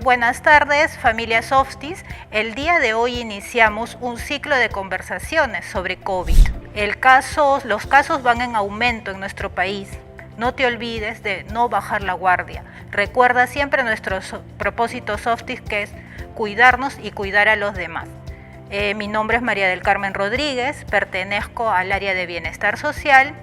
Buenas tardes, familia Softies. El día de hoy iniciamos un ciclo de conversaciones sobre COVID. Los casos van en aumento en nuestro país. No te olvides de no bajar la guardia. Recuerda siempre nuestro propósito Softies, que es cuidarnos y cuidar a los demás. Mi nombre es María del Carmen Rodríguez, pertenezco al área de bienestar social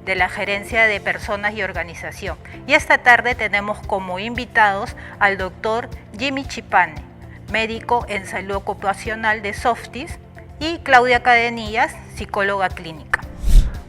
de la Gerencia de Personas y Organización. Y esta tarde tenemos como invitados al doctor Jimmy Chipane, médico en salud ocupacional de Softies, y Claudia Cadenillas, psicóloga clínica.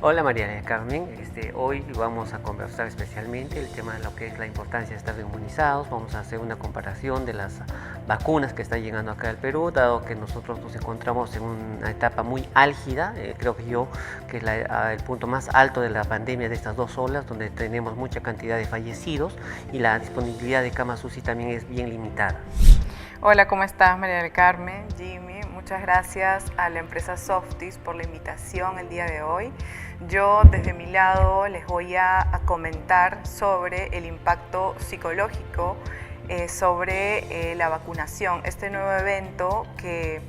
Hola María del Carmen, hoy vamos a conversar especialmente el tema de lo que es la importancia de estar inmunizados. Vamos a hacer una comparación de las vacunas que están llegando acá al Perú, dado que nosotros nos encontramos en una etapa muy álgida, creo que es el punto más alto de la pandemia de estas dos olas, donde tenemos mucha cantidad de fallecidos y la disponibilidad de camas UCI también es bien limitada. Hola, ¿cómo estás María del Carmen? Jimmy, muchas gracias a la empresa Softies por la invitación el día de hoy. Yo desde mi lado les voy a comentar sobre el impacto psicológico sobre la vacunación, este nuevo evento que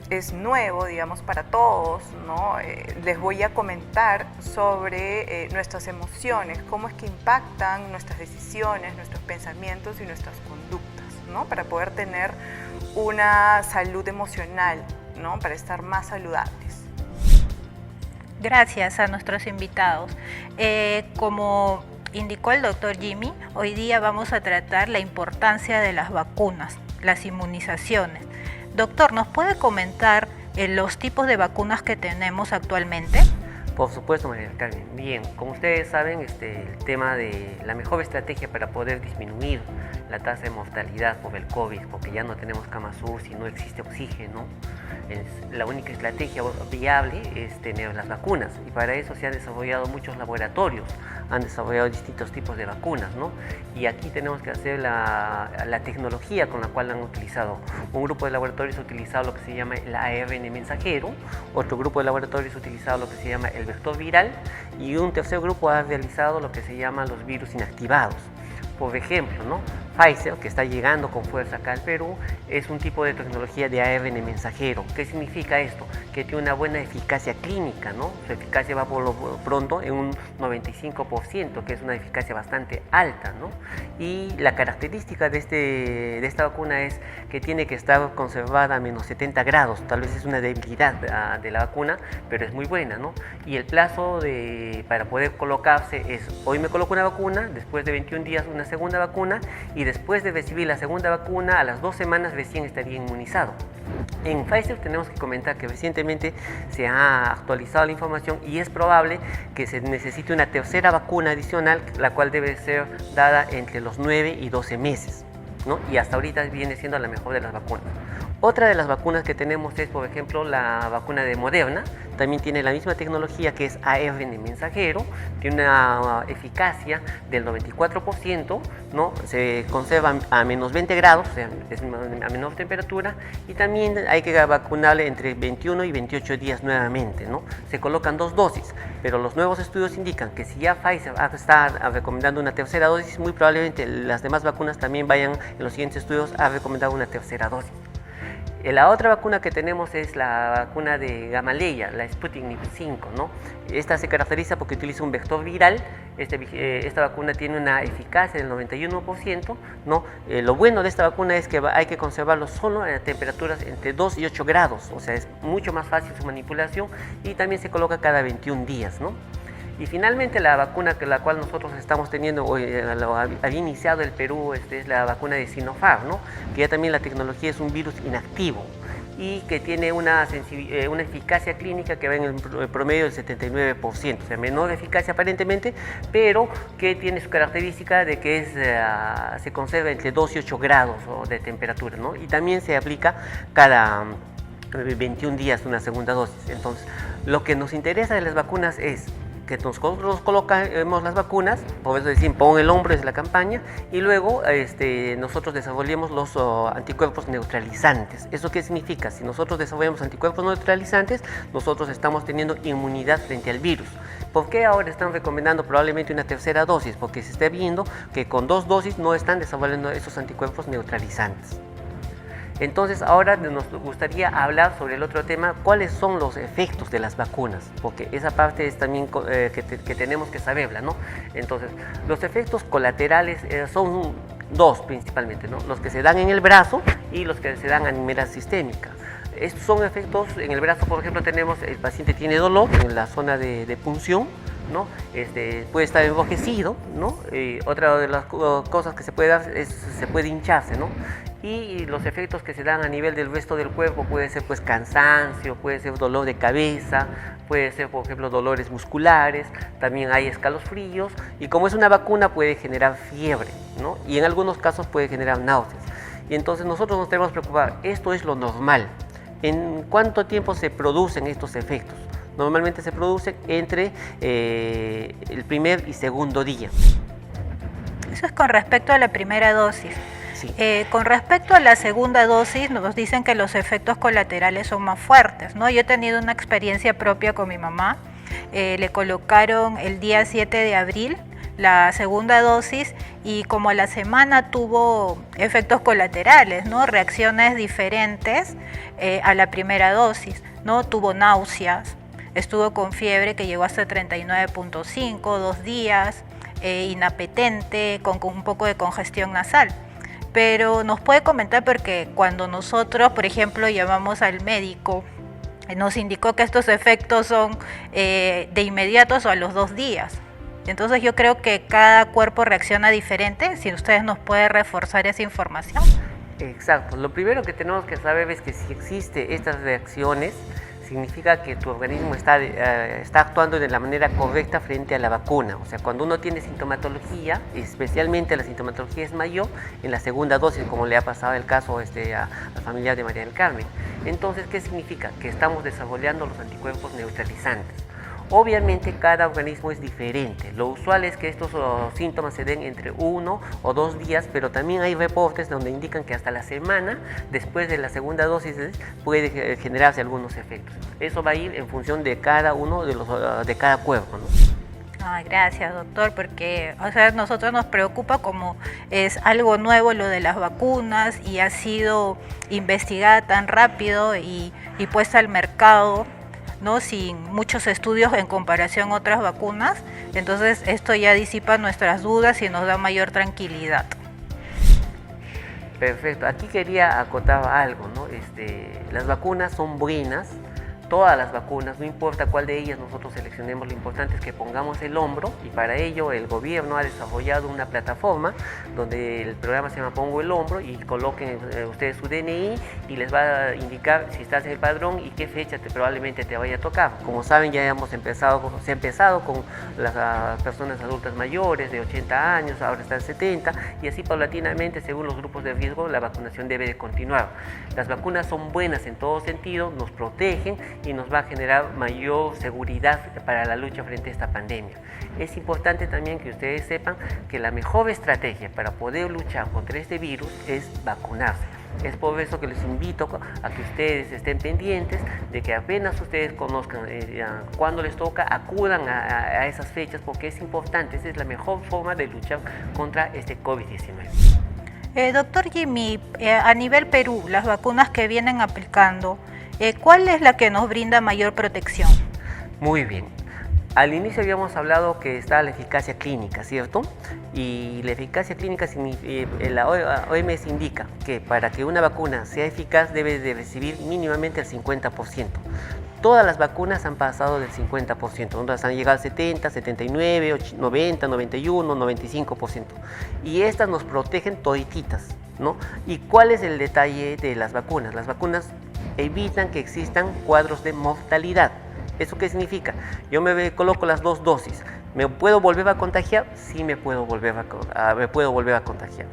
es nuevo, digamos, para todos, ¿no? Les voy a comentar sobre nuestras emociones, cómo es que impactan nuestras decisiones, nuestros pensamientos y nuestras conductas, ¿no? Para poder tener una salud emocional, ¿no? Para estar más saludables. Gracias a nuestros invitados. Como indicó el doctor Jimmy, hoy día vamos a tratar la importancia de las vacunas, las inmunizaciones. Doctor, ¿nos puede comentar los tipos de vacunas que tenemos actualmente? Por supuesto, María del Carmen. Bien, como ustedes saben, el tema de la mejor estrategia para poder disminuir la tasa de mortalidad por el COVID, porque ya no tenemos camas UCI, no existe oxígeno, la única estrategia viable es tener las vacunas, y para eso se han desarrollado muchos laboratorios, han desarrollado distintos tipos de vacunas, ¿no? Y aquí tenemos que hacer la tecnología con la cual han utilizado. Un grupo de laboratorios ha utilizado lo que se llama el ARN mensajero, otro grupo de laboratorios ha utilizado lo que se llama el vector viral, y un tercer grupo ha realizado lo que se llama los virus inactivados. Por ejemplo, ¿no? Pfizer, que está llegando con fuerza acá al Perú, es un tipo de tecnología de ARN mensajero. ¿Qué significa esto? Que tiene una buena eficacia clínica, ¿no? Su eficacia va por lo pronto en un 95%, que es una eficacia bastante alta, ¿no? Y la característica de esta vacuna es que tiene que estar conservada a menos 70 grados. Tal vez es una debilidad de la vacuna, pero es muy buena, ¿no? Y el plazo para poder colocarse es: hoy me coloco una vacuna, después de 21 días una segunda vacuna, y después de recibir la segunda vacuna, a las 2 semanas recién estaría inmunizado. En Pfizer tenemos que comentar que recientemente se ha actualizado la información y es probable que se necesite una tercera vacuna adicional, la cual debe ser dada entre los 9 y 12 meses, ¿no? Y hasta ahorita viene siendo la mejor de las vacunas. Otra de las vacunas que tenemos es, por ejemplo, la vacuna de Moderna. También tiene la misma tecnología, que es ARN mensajero, tiene una eficacia del 94%, ¿no? Se conserva a menos 20 grados, o sea, es a menor temperatura, y también hay que vacunarle entre 21 y 28 días nuevamente, ¿no? Se colocan 2 dosis, pero los nuevos estudios indican que si ya Pfizer está recomendando una tercera dosis, muy probablemente las demás vacunas también vayan en los siguientes estudios a recomendar una tercera dosis. La otra vacuna que tenemos es la vacuna de Gamaleya, la Sputnik 5, ¿no? Esta se caracteriza porque utiliza un vector viral. Esta vacuna tiene una eficacia del 91%, ¿no? Lo bueno de esta vacuna es que hay que conservarlo solo a temperaturas entre 2 y 8 grados, o sea, es mucho más fácil su manipulación, y también se coloca cada 21 días, ¿no? Y finalmente la vacuna la cual nosotros estamos teniendo, había iniciado el Perú, es la vacuna de Sinopharm, ¿no? Que ya también la tecnología es un virus inactivo y que tiene una eficacia clínica que va en el promedio del 79%, o sea, menor eficacia aparentemente, pero que tiene su característica de que se conserva entre 2 y 8 grados de temperatura, ¿no? Y también se aplica cada 21 días una segunda dosis. Entonces, lo que nos interesa de las vacunas es que nosotros colocamos las vacunas, por eso decimos pon el hombro es la campaña, y luego nosotros desarrollemos los anticuerpos neutralizantes. ¿Eso qué significa? Si nosotros desarrollamos anticuerpos neutralizantes, nosotros estamos teniendo inmunidad frente al virus. ¿Por qué ahora están recomendando probablemente una tercera dosis? Porque se está viendo que con 2 dosis no están desarrollando esos anticuerpos neutralizantes. Entonces ahora nos gustaría hablar sobre el otro tema, cuáles son los efectos de las vacunas, porque esa parte es también que tenemos que saberla, ¿no? Entonces, los efectos colaterales son 2 principalmente, ¿no? Los que se dan en el brazo y los que se dan a nivel sistémica. Estos son efectos, en el brazo, por ejemplo, tenemos, el paciente tiene dolor en la zona de punción, ¿no? Puede estar enrojecido, ¿no? Otra de las cosas que se puede dar es se puede hincharse, ¿no? Y los efectos que se dan a nivel del resto del cuerpo puede ser pues cansancio, puede ser dolor de cabeza, puede ser por ejemplo dolores musculares, también hay escalofríos y como es una vacuna puede generar fiebre, ¿no? Y en algunos casos puede generar náuseas. Y entonces nosotros nos tenemos que preocupar, esto es lo normal. ¿En cuánto tiempo se producen estos efectos? Normalmente se producen entre el primer y segundo día. Eso es con respecto a la primera dosis. Sí. Con respecto a la segunda dosis, nos dicen que los efectos colaterales son más fuertes, ¿no? Yo he tenido una experiencia propia con mi mamá. Le colocaron el día 7 de abril la segunda dosis y como a la semana tuvo efectos colaterales, ¿no? Reacciones diferentes a la primera dosis, ¿no? Tuvo náuseas, estuvo con fiebre que llegó hasta 39.5, 2 días, inapetente, con un poco de congestión nasal. Pero nos puede comentar porque cuando nosotros, por ejemplo, llamamos al médico, nos indicó que estos efectos son de inmediatos o a los 2 días. Entonces yo creo que cada cuerpo reacciona diferente. Si ustedes nos pueden reforzar esa información. Exacto. Lo primero que tenemos que saber es que si existen estas reacciones, significa que tu organismo está actuando de la manera correcta frente a la vacuna. O sea, cuando uno tiene sintomatología, especialmente la sintomatología es mayor en la segunda dosis, como le ha pasado el caso a la familia de María del Carmen. Entonces, ¿qué significa? Que estamos desarrollando los anticuerpos neutralizantes. Obviamente cada organismo es diferente. Lo usual es que estos síntomas se den entre 1 o 2 días, pero también hay reportes donde indican que hasta la semana después de la segunda dosis puede generarse algunos efectos. Eso va a ir en función de cada uno de cada cuerpo, ¿no? Gracias, doctor, porque nosotros nos preocupa como es algo nuevo lo de las vacunas y ha sido investigada tan rápido y puesta al mercado, ¿no? Sin muchos estudios en comparación a otras vacunas. Entonces esto ya disipa nuestras dudas y nos da mayor tranquilidad. Perfecto, aquí quería acotar algo, ¿no? Las vacunas son buenas, todas las vacunas, no importa cuál de ellas nosotros seleccionemos, lo importante es que pongamos el hombro y para ello el gobierno ha desarrollado una plataforma donde el programa se llama Pongo el Hombro y coloquen ustedes su DNI y les va a indicar si estás en el padrón y qué fecha probablemente te vaya a tocar. Como saben, ya se ha empezado con las personas adultas mayores de 80 años, ahora están 70 y así paulatinamente, según los grupos de riesgo, la vacunación debe de continuar. Las vacunas son buenas en todo sentido, nos protegen y nos va a generar mayor seguridad para la lucha frente a esta pandemia. Es importante también que ustedes sepan que la mejor estrategia para poder luchar contra este virus es vacunarse. Es por eso que les invito a que ustedes estén pendientes de que apenas ustedes conozcan cuándo les toca, acudan a esas fechas porque es importante, esa es la mejor forma de luchar contra este COVID-19. Doctor Jimmy, a nivel Perú, las vacunas que vienen aplicando, ¿cuál es la que nos brinda mayor protección? Muy bien. Al inicio habíamos hablado que está la eficacia clínica, ¿cierto? Y la eficacia clínica, la OMS indica que para que una vacuna sea eficaz debe de recibir mínimamente el 50%. Todas las vacunas han pasado del 50%, otras han llegado al 70, 79, 90, 91, 95%. Y estas nos protegen todititas, ¿no? ¿Y cuál es el detalle de las vacunas? Las vacunas evitan que existan cuadros de mortalidad. ¿Eso qué significa? Yo me coloco las 2 dosis. ¿Me puedo volver a contagiar? Sí, me puedo volver a contagiar.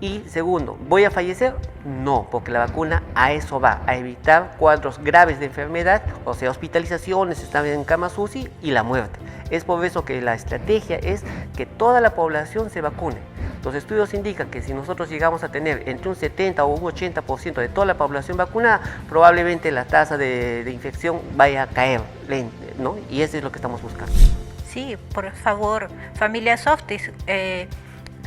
Y segundo, ¿voy a fallecer? No, porque la vacuna a eso va, a evitar cuadros graves de enfermedad, o sea, hospitalizaciones, estar en camas UCI y la muerte. Es por eso que la estrategia es que toda la población se vacune. Los estudios indican que si nosotros llegamos a tener entre un 70 o un 80% de toda la población vacunada, probablemente la tasa de infección vaya a caer, ¿no? Y eso es lo que estamos buscando. Sí, por favor, familia Softies,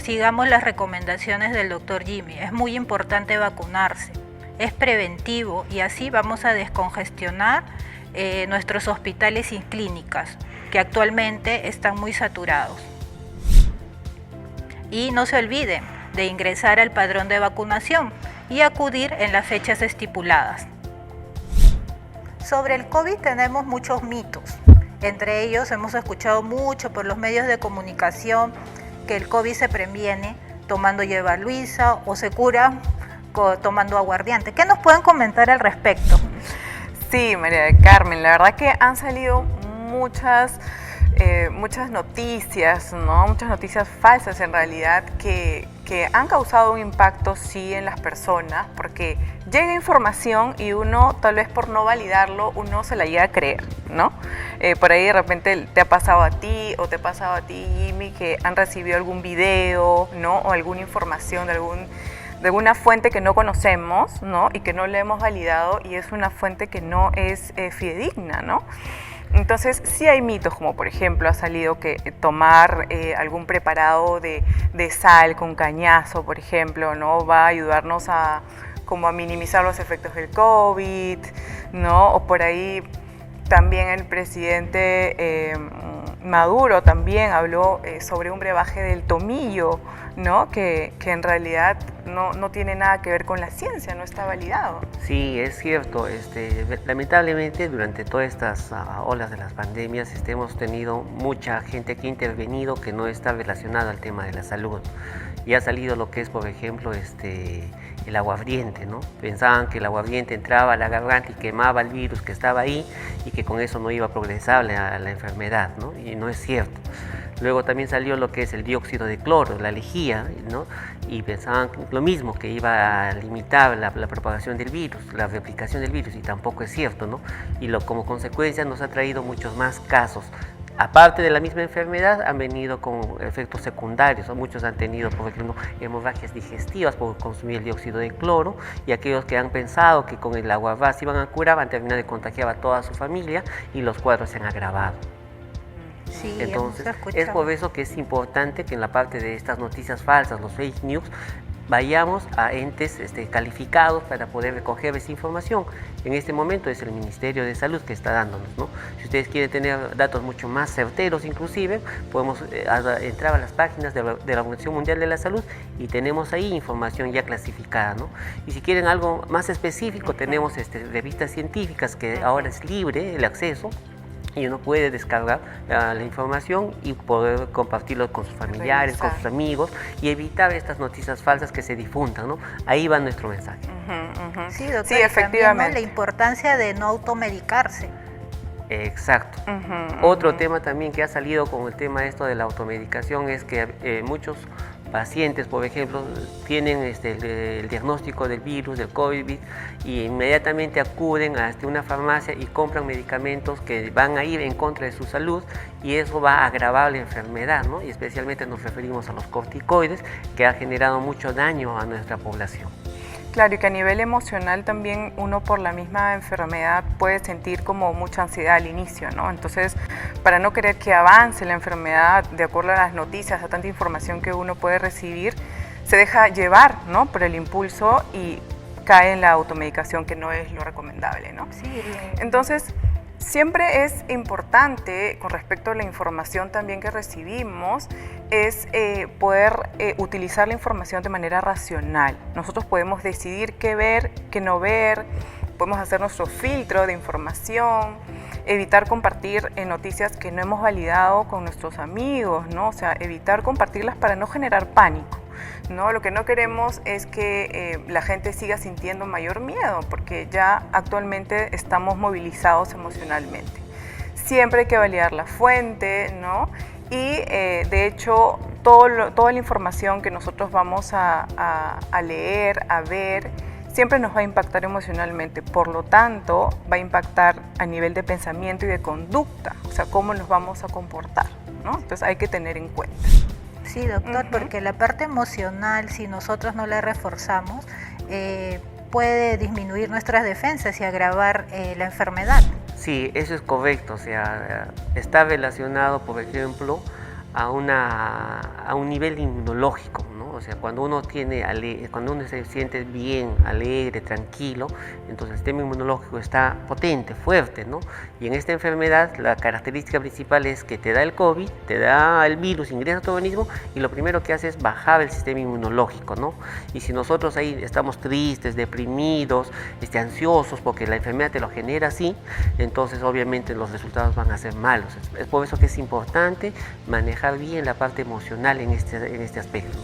sigamos las recomendaciones del doctor Jimmy. Es muy importante vacunarse, es preventivo y así vamos a descongestionar nuestros hospitales y clínicas, que actualmente están muy saturados. Y no se olviden de ingresar al padrón de vacunación y acudir en las fechas estipuladas. Sobre el COVID tenemos muchos mitos. Entre ellos hemos escuchado mucho por los medios de comunicación que el COVID se previene tomando yerba luisa o se cura tomando aguardiente. ¿Qué nos pueden comentar al respecto? Sí, María del Carmen, la verdad que han salido muchas noticias, ¿no? Muchas noticias falsas en realidad que han causado un impacto sí en las personas, porque llega información y uno tal vez por no validarlo uno se la llega a creer, ¿no? Por ahí de repente te ha pasado a ti o te ha pasado a ti, Jimmy, que han recibido algún video, ¿no? O alguna información de alguna fuente que no conocemos, ¿no? Y que no le hemos validado y es una fuente que no es fidedigna, ¿no? Entonces sí hay mitos, como por ejemplo ha salido que tomar algún preparado de sal con cañazo, por ejemplo, ¿no? Va a ayudarnos a minimizar los efectos del COVID, ¿no? O por ahí también el presidente Maduro también habló sobre un brebaje del tomillo, ¿no? Que en realidad no tiene nada que ver con la ciencia, no está validado. Sí, es cierto. Lamentablemente durante todas estas olas de las pandemias hemos tenido mucha gente que ha intervenido que no está relacionada al tema de la salud. Y ha salido lo que es, por ejemplo, el aguardiente, ¿no? Pensaban que el aguardiente entraba a la garganta y quemaba el virus que estaba ahí y que con eso no iba a progresar la enfermedad, ¿no? Y no es cierto. Luego también salió lo que es el dióxido de cloro, la lejía, ¿no? Y pensaban lo mismo, que iba a limitar la propagación del virus, la replicación del virus, y tampoco es cierto, ¿no? Y como consecuencia nos ha traído muchos más casos. Aparte de la misma enfermedad, han venido con efectos secundarios, ¿no? Muchos han tenido, por ejemplo, hemorragias digestivas por consumir el dióxido de cloro, y aquellos que han pensado que con el agua se iban a curar, han terminado de contagiar a toda su familia y los cuadros se han agravado. Sí, entonces, es por eso que es importante que en la parte de estas noticias falsas, los fake news, vayamos a entes calificados para poder recoger esa información. En este momento es el Ministerio de Salud que está dándonos, ¿no? Si ustedes quieren tener datos mucho más certeros, inclusive, podemos entrar a las páginas de la Organización Mundial de la Salud y tenemos ahí información ya clasificada, ¿no? Y si quieren algo más específico, tenemos revistas científicas que ahora es libre el acceso, y uno puede descargar la información y poder compartirlo con sus familiares, con sus amigos, y evitar estas noticias falsas que se difundan, ¿no? Ahí va nuestro mensaje. Sí, doctora, sí, efectivamente. También, ¿no? La importancia de no automedicarse. Exacto. Otro tema también que ha salido con el tema de la automedicación es que muchos pacientes, por ejemplo, tienen el diagnóstico del virus, del COVID, y inmediatamente acuden a una farmacia y compran medicamentos que van a ir en contra de su salud, y eso va a agravar la enfermedad, ¿no? Y especialmente nos referimos a los corticoides, que ha generado mucho daño a nuestra población. Claro, y que a nivel emocional también uno por la misma enfermedad puede sentir como mucha ansiedad al inicio, ¿no? Entonces, para no querer que avance la enfermedad de acuerdo a las noticias, a tanta información que uno puede recibir, se deja llevar, ¿no? Por el impulso y cae en la automedicación, que no es lo recomendable, ¿no? Sí. Entonces, siempre es importante, con respecto a la información también que recibimos, es poder utilizar la información de manera racional. Nosotros podemos decidir qué ver, qué no ver, podemos hacer nuestro filtro de información, evitar compartir noticias que no hemos validado con nuestros amigos, ¿no? O sea, evitar compartirlas para no generar pánico, ¿no? Lo que no queremos es que la gente siga sintiendo mayor miedo, porque ya actualmente estamos movilizados emocionalmente. Siempre hay que validar la fuente, ¿no? Y de hecho toda la información que nosotros vamos a leer, a ver, siempre nos va a impactar emocionalmente. Por lo tanto, va a impactar a nivel de pensamiento y de conducta, o sea, cómo nos vamos a comportar, ¿no? Entonces hay que tener en cuenta. Sí, doctor, porque la parte emocional, si nosotros no la reforzamos, puede disminuir nuestras defensas y agravar la enfermedad. Sí, eso es correcto, o sea, está relacionado, por ejemplo, a un nivel inmunológico, ¿no? O sea, cuando uno se siente bien, alegre, tranquilo, entonces el sistema inmunológico está potente, fuerte, ¿no? Y en esta enfermedad la característica principal es que te da el COVID, te da el virus, ingresa a tu organismo y lo primero que hace es bajar el sistema inmunológico, ¿no? Y si nosotros ahí estamos tristes, deprimidos, ansiosos, porque la enfermedad te lo genera así, entonces obviamente los resultados van a ser malos. Es por eso que es importante manejar bien la parte emocional en este aspecto.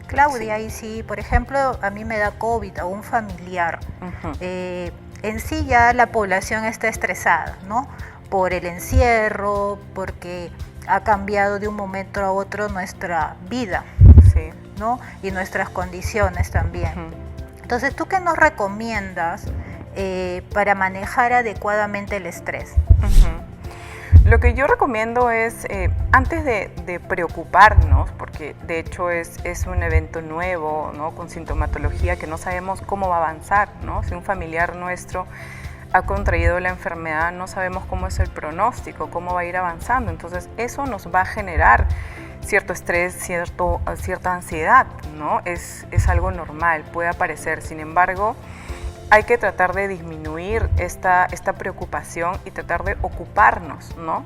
Claudia, y si por ejemplo a mí me da COVID a un familiar, en sí ya la población está estresada, ¿no? Por el encierro, porque ha cambiado de un momento a otro nuestra vida, Sí. ¿no? Y nuestras condiciones también. Entonces, ¿tú qué nos recomiendas para manejar adecuadamente el estrés? Lo que yo recomiendo es, antes de preocuparnos, porque de hecho es un evento nuevo, ¿no? Con sintomatología que no sabemos cómo va a avanzar, ¿no? Si un familiar nuestro ha contraído la enfermedad, no sabemos cómo es el pronóstico, cómo va a ir avanzando. Entonces, eso nos va a generar cierto estrés, cierta ansiedad, ¿no? Es algo normal, puede aparecer. Sin embargo, hay que tratar de disminuir esta preocupación y tratar de ocuparnos, ¿no?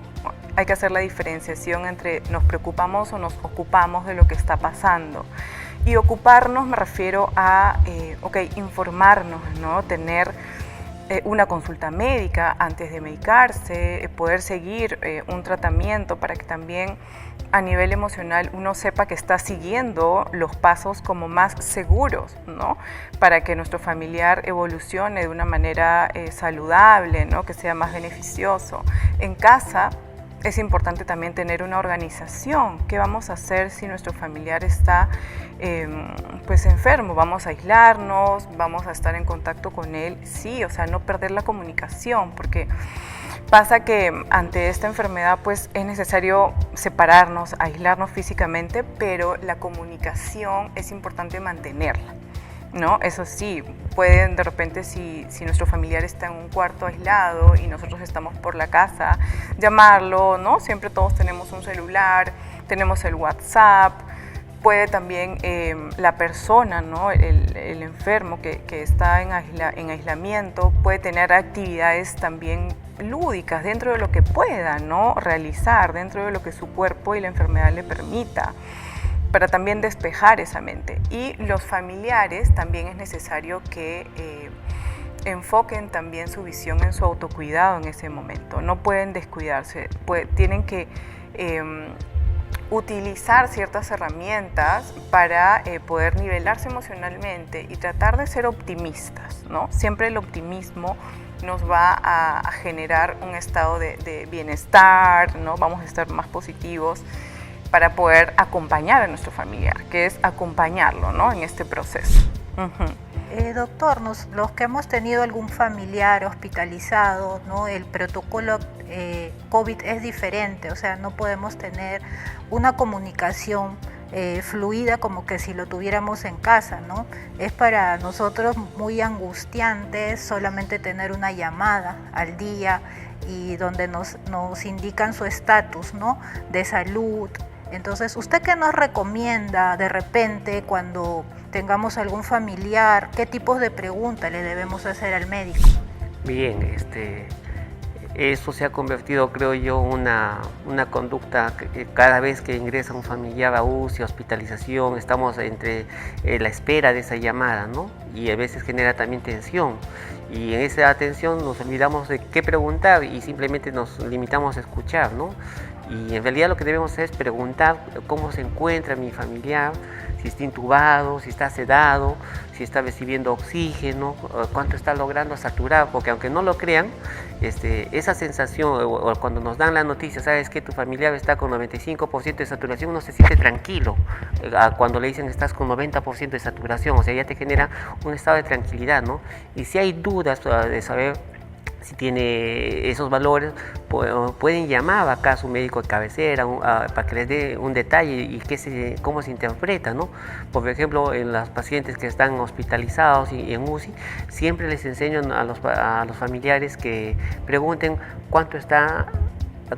Hay que hacer la diferenciación entre nos preocupamos o nos ocupamos de lo que está pasando. Y ocuparnos me refiero a, informarnos, ¿no? Tener una consulta médica antes de medicarse, poder seguir un tratamiento para que también a nivel emocional uno sepa que está siguiendo los pasos como más seguros, ¿no? Para que nuestro familiar evolucione de una manera saludable, ¿no? Que sea más beneficioso. En casa es importante también tener una organización. ¿Qué vamos a hacer si nuestro familiar está enfermo? ¿Vamos a aislarnos? ¿Vamos a estar en contacto con él? Sí, o sea, no perder la comunicación, porque pasa que ante esta enfermedad pues es necesario separarnos, aislarnos físicamente, pero la comunicación es importante mantenerla, ¿no? Eso sí, pueden de repente si nuestro familiar está en un cuarto aislado y nosotros estamos por la casa, llamarlo, ¿no? Siempre todos tenemos un celular, tenemos el WhatsApp. Puede también la persona, ¿no? el enfermo que está en aislamiento, puede tener actividades también lúdicas dentro de lo que pueda, ¿no? Realizar, dentro de lo que su cuerpo y la enfermedad le permita, para también despejar esa mente. Y los familiares también es necesario que enfoquen también su visión en su autocuidado en ese momento. No pueden descuidarse, tienen que utilizar ciertas herramientas para poder nivelarse emocionalmente y tratar de ser optimistas, ¿no? Siempre el optimismo nos va a generar un estado de bienestar, ¿no? Vamos a estar más positivos para poder acompañar a nuestro familiar, que es acompañarlo, ¿no? En este proceso. Doctor, los que hemos tenido algún familiar hospitalizado, ¿no? El protocolo COVID es diferente, o sea, no podemos tener una comunicación fluida como que si lo tuviéramos en casa, ¿no? Es para nosotros muy angustiante solamente tener una llamada al día y donde nos indican su estatus, ¿no? De salud. Entonces, ¿usted qué nos recomienda de repente cuando tengamos algún familiar? ¿Qué tipos de preguntas le debemos hacer al médico? Bien, eso se ha convertido, creo yo, una conducta que cada vez que ingresa un familiar a UCI, hospitalización, estamos entre la espera de esa llamada, ¿no? Y a veces genera también tensión. Y en esa atención nos olvidamos de qué preguntar y simplemente nos limitamos a escuchar, ¿no? Y en realidad lo que debemos hacer es preguntar cómo se encuentra mi familiar, si está intubado, si está sedado, si está recibiendo oxígeno, cuánto está logrando saturar, porque aunque no lo crean, esa sensación, o cuando nos dan la noticia, sabes que tu familiar está con 95% de saturación, uno se siente tranquilo. Cuando le dicen estás con 90% de saturación, o sea, ya te genera un estado de tranquilidad, ¿no? Y si hay dudas de saber si tiene esos valores, pueden llamar acá a su médico de cabecera para que les dé un detalle y cómo se interpreta, ¿no? Por ejemplo, en los pacientes que están hospitalizados y en UCI, siempre les enseño a los familiares que pregunten cuánto está,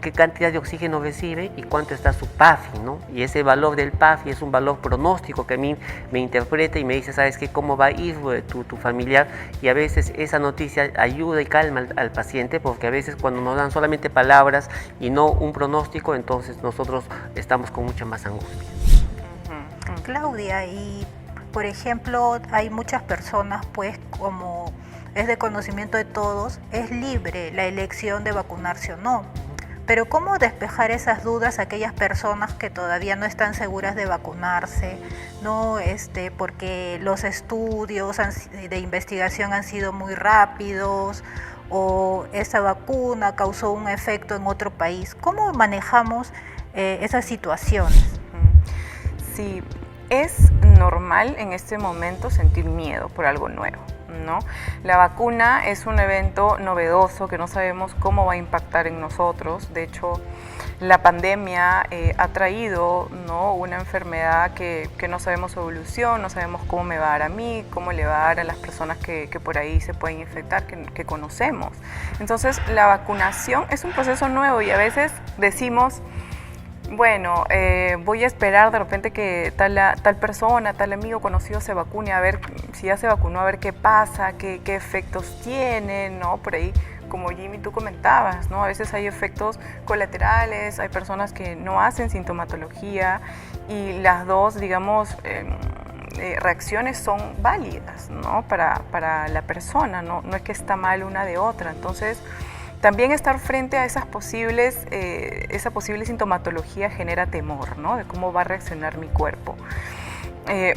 qué cantidad de oxígeno recibe y cuánto está su PAFI, ¿no? Y ese valor del PAFI es un valor pronóstico que a mí me interpreta y me dice, ¿sabes qué? ¿Cómo va a ir tu familiar? Y a veces esa noticia ayuda y calma al paciente, porque a veces cuando nos dan solamente palabras y no un pronóstico, entonces nosotros estamos con mucha más angustia. Claudia, y por ejemplo, hay muchas personas, pues, como es de conocimiento de todos, es libre la elección de vacunarse o no. Pero ¿cómo despejar esas dudas a aquellas personas que todavía no están seguras de vacunarse? ¿No? Porque los estudios de investigación han sido muy rápidos o esa vacuna causó un efecto en otro país. ¿Cómo manejamos esas situaciones? Sí, es normal en este momento sentir miedo por algo nuevo, ¿no? La vacuna es un evento novedoso que no sabemos cómo va a impactar en nosotros. De hecho, la pandemia ha traído, ¿no?, una enfermedad que no sabemos su evolución, no sabemos cómo me va a dar a mí, cómo le va a dar a las personas que por ahí se pueden infectar, que conocemos. Entonces, la vacunación es un proceso nuevo y a veces decimos, bueno, voy a esperar de repente que tal persona, tal amigo conocido se vacune, a ver si ya se vacunó, a ver qué pasa, qué efectos tiene, ¿no? Por ahí, como Jimmy, tú comentabas, ¿no? A veces hay efectos colaterales, hay personas que no hacen sintomatología y las dos, digamos, reacciones son válidas, ¿no? Para la persona, no es que está mal una de otra. Entonces, también estar frente a esa posible sintomatología genera temor, ¿no? De cómo va a reaccionar mi cuerpo.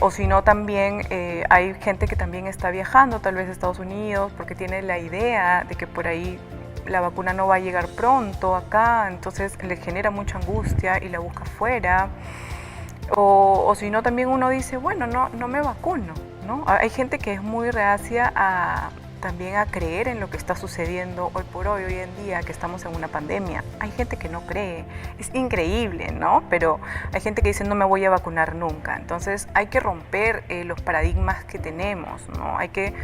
O si no, también hay gente que también está viajando, tal vez a Estados Unidos, porque tiene la idea de que por ahí la vacuna no va a llegar pronto acá, entonces le genera mucha angustia y la busca afuera. O si no, también uno dice, bueno, no me vacuno, ¿no? Hay gente que es muy reacia también a creer en lo que está sucediendo hoy por hoy, hoy en día, que estamos en una pandemia. Hay gente que no cree, es increíble, ¿no? Pero hay gente que dice no me voy a vacunar nunca. Entonces hay que romper los paradigmas que tenemos, ¿no? Hay que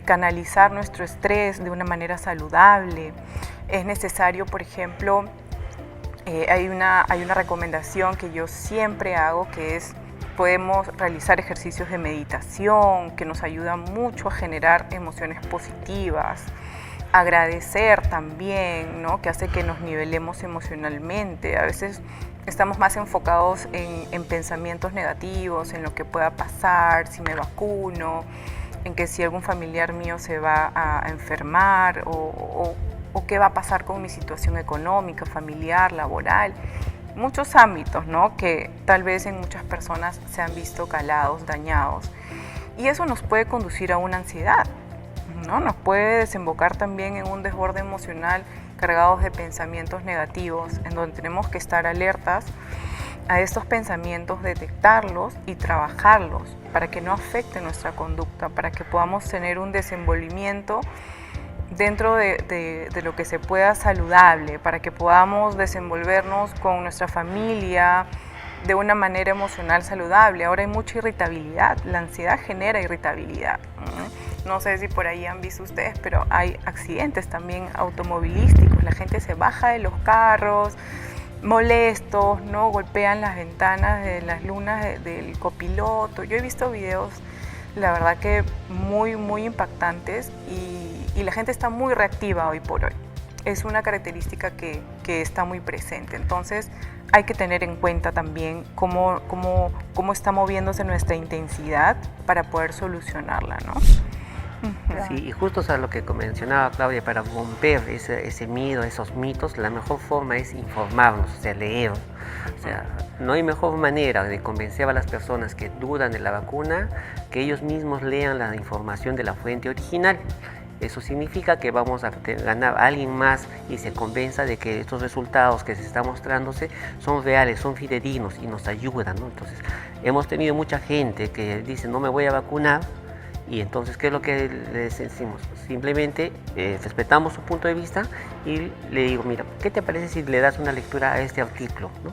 canalizar nuestro estrés de una manera saludable. Es necesario, por ejemplo, hay una recomendación que yo siempre hago, que es podemos realizar ejercicios de meditación que nos ayudan mucho a generar emociones positivas, agradecer también, ¿no?, que hace que nos nivelemos emocionalmente. A veces estamos más enfocados en pensamientos negativos, en lo que pueda pasar, si me vacuno, en que si algún familiar mío se va a enfermar o qué va a pasar con mi situación económica, familiar, laboral. Muchos ámbitos, ¿no?, que tal vez en muchas personas se han visto calados, dañados. Y eso nos puede conducir a una ansiedad, ¿no? Nos puede desembocar también en un desborde emocional cargados de pensamientos negativos, en donde tenemos que estar alertas a estos pensamientos, detectarlos y trabajarlos para que no afecten nuestra conducta, para que podamos tener un desenvolvimiento dentro de lo que se pueda saludable, para que podamos desenvolvernos con nuestra familia de una manera emocional saludable. Ahora hay mucha irritabilidad, la ansiedad genera irritabilidad. No sé si por ahí han visto ustedes, pero hay accidentes también automovilísticos, la gente se baja de los carros molestos, ¿no?, golpean las ventanas de las lunas del copiloto. Yo he visto videos, la verdad que muy, muy impactantes y la gente está muy reactiva hoy por hoy. Es una característica que está muy presente. Entonces hay que tener en cuenta también cómo está moviéndose nuestra intensidad para poder solucionarla, ¿no? Sí, y justo a lo que mencionaba Claudia, para romper ese miedo, esos mitos, la mejor forma es informarnos, o sea, leer. O sea, no hay mejor manera de convencer a las personas que dudan de la vacuna que ellos mismos lean la información de la fuente original. Eso significa que vamos a ganar a alguien más y se convenza de que estos resultados que se están mostrándose son reales, son fidedignos y nos ayudan, ¿no? Entonces, hemos tenido mucha gente que dice no me voy a vacunar y entonces, ¿qué es lo que les decimos? Simplemente respetamos su punto de vista y le digo, mira, ¿qué te parece si le das una lectura a este artículo, ¿no?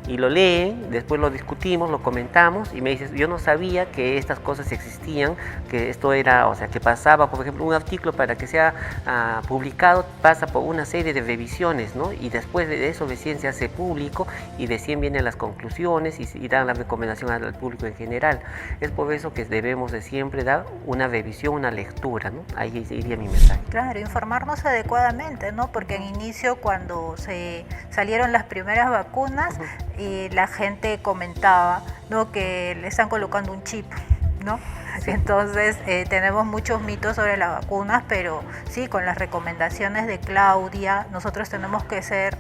Y lo leen, después lo discutimos, lo comentamos y me dices, yo no sabía que estas cosas existían, que esto era, o sea, que pasaba, por ejemplo, un artículo para que sea publicado pasa por una serie de revisiones, ¿no? Y después de eso recién se hace público y recién vienen las conclusiones y dan la recomendación al público en general. Es por eso que debemos de siempre dar una revisión, una lectura, ¿no? Ahí iría mi mensaje. Claro, informarnos adecuadamente, ¿no? Porque en inicio, cuando se salieron las primeras vacunas, y la gente comentaba, ¿no?, que le están colocando un chip, ¿no? Sí. Entonces tenemos muchos mitos sobre las vacunas, pero sí, con las recomendaciones de Claudia, nosotros tenemos que ser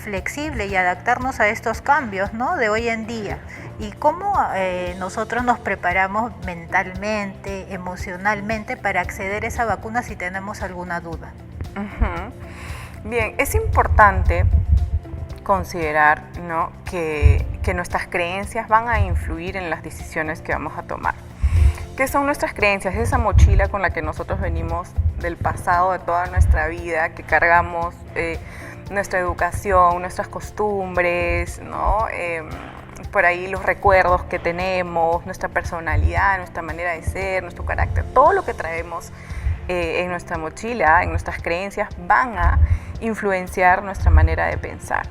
flexibles y adaptarnos a estos cambios, ¿no?, de hoy en día. Y cómo nosotros nos preparamos mentalmente, emocionalmente para acceder a esa vacuna si tenemos alguna duda. Bien, es importante considerar, ¿no?, que nuestras creencias van a influir en las decisiones que vamos a tomar. ¿Qué son nuestras creencias? Es esa mochila con la que nosotros venimos del pasado, de toda nuestra vida, que cargamos nuestra educación, nuestras costumbres, ¿no? Por ahí los recuerdos que tenemos, nuestra personalidad, nuestra manera de ser, nuestro carácter, todo lo que traemos en nuestra mochila, en nuestras creencias, van a influenciar nuestra manera de pensar,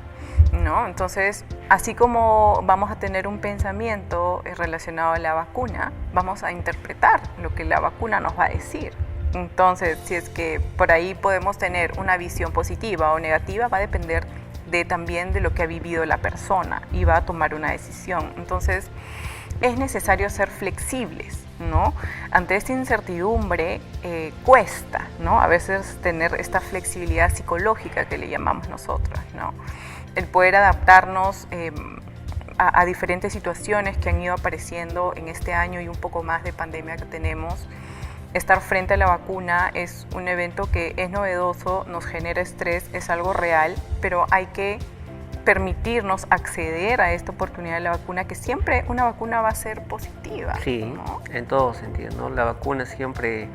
¿no? Entonces, así como vamos a tener un pensamiento relacionado a la vacuna, vamos a interpretar lo que la vacuna nos va a decir. Entonces, si es que por ahí podemos tener una visión positiva o negativa, va a depender también de lo que ha vivido la persona y va a tomar una decisión. Entonces, es necesario ser flexibles, ¿no? Ante esta incertidumbre cuesta, ¿no?, a veces tener esta flexibilidad psicológica que le llamamos nosotros, ¿no? El poder adaptarnos a diferentes situaciones que han ido apareciendo en este año y un poco más de pandemia que tenemos. Estar frente a la vacuna es un evento que es novedoso, nos genera estrés, es algo real, pero hay que permitirnos acceder a esta oportunidad de la vacuna, que siempre una vacuna va a ser positiva. Sí, ¿no?, en todo sentido, ¿no? La vacuna siempre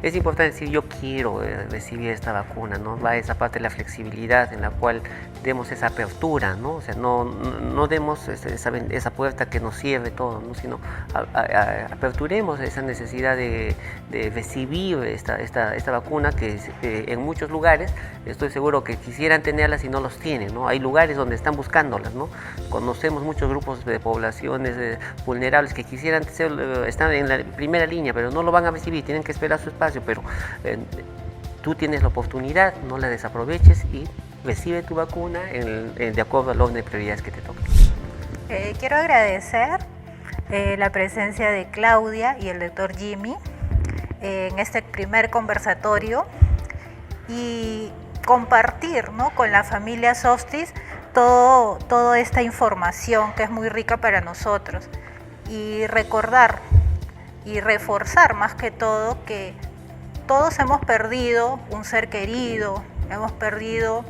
es importante decir yo quiero recibir esta vacuna, ¿no? Va esa parte de la flexibilidad en la cual demos esa apertura, ¿no? O sea, no demos esa puerta que nos cierre todo, ¿no? Sino aperturemos esa necesidad de recibir esta vacuna que en muchos lugares estoy seguro que quisieran tenerlas y no los tienen, ¿no? Hay lugares donde están buscándolas, ¿no? Conocemos muchos grupos de poblaciones vulnerables que quisieran estar en la primera línea, pero no lo van a recibir, tienen que esperar su espacio, pero tú tienes la oportunidad, no la desaproveches y recibe tu vacuna de acuerdo al orden de prioridades que te toquen. Quiero agradecer la presencia de Claudia y el doctor Jimmy en este primer conversatorio y compartir, ¿no?, con la familia Softies toda esta información que es muy rica para nosotros, y recordar y reforzar más que todo que todos hemos perdido un ser querido, hemos perdido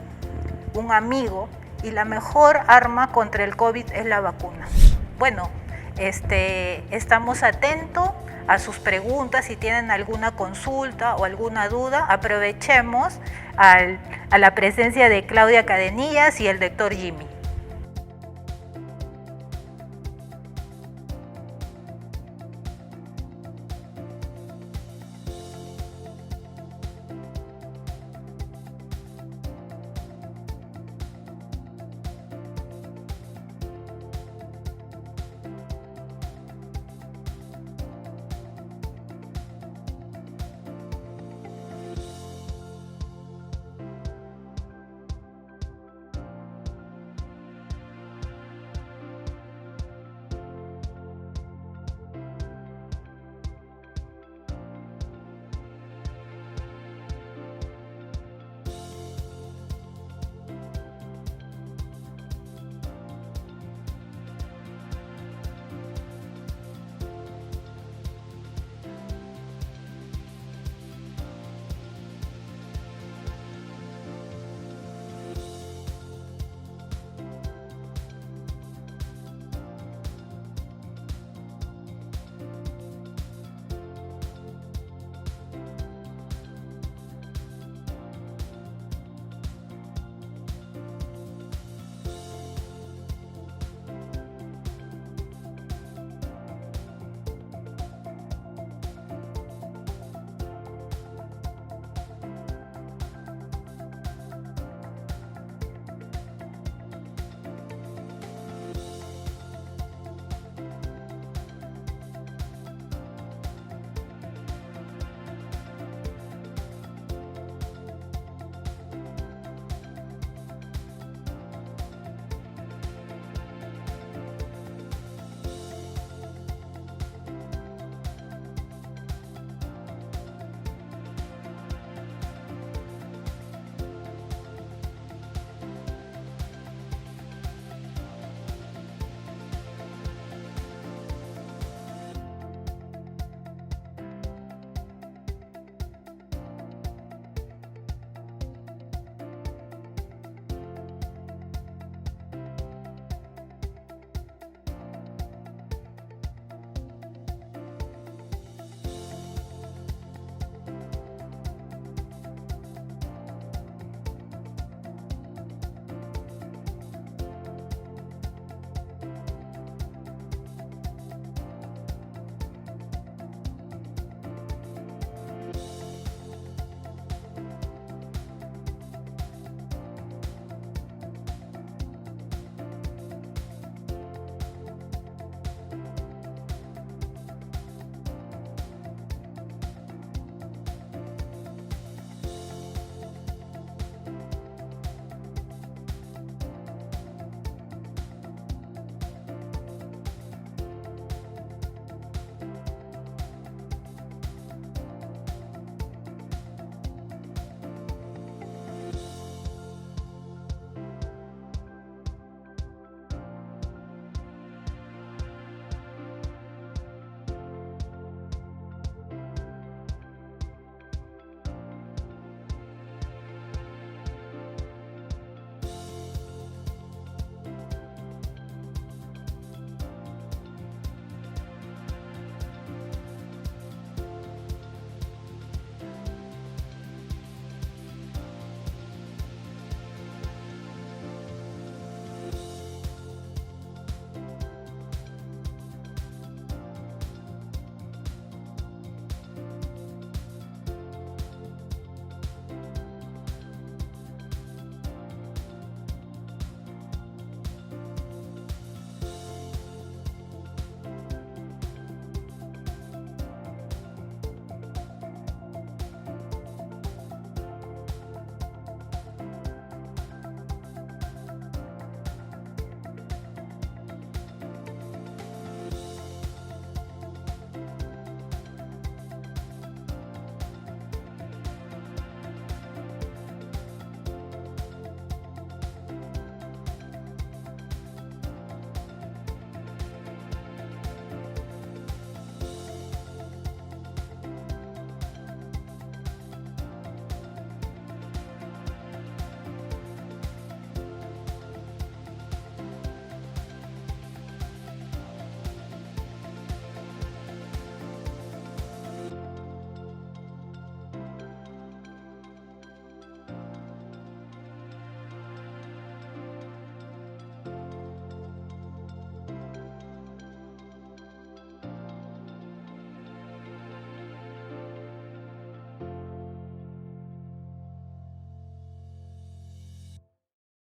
un amigo, y la mejor arma contra el COVID es la vacuna. Bueno, estamos atentos a sus preguntas. Si tienen alguna consulta o alguna duda, aprovechemos a la presencia de Claudia Cadenillas y el doctor Jimmy.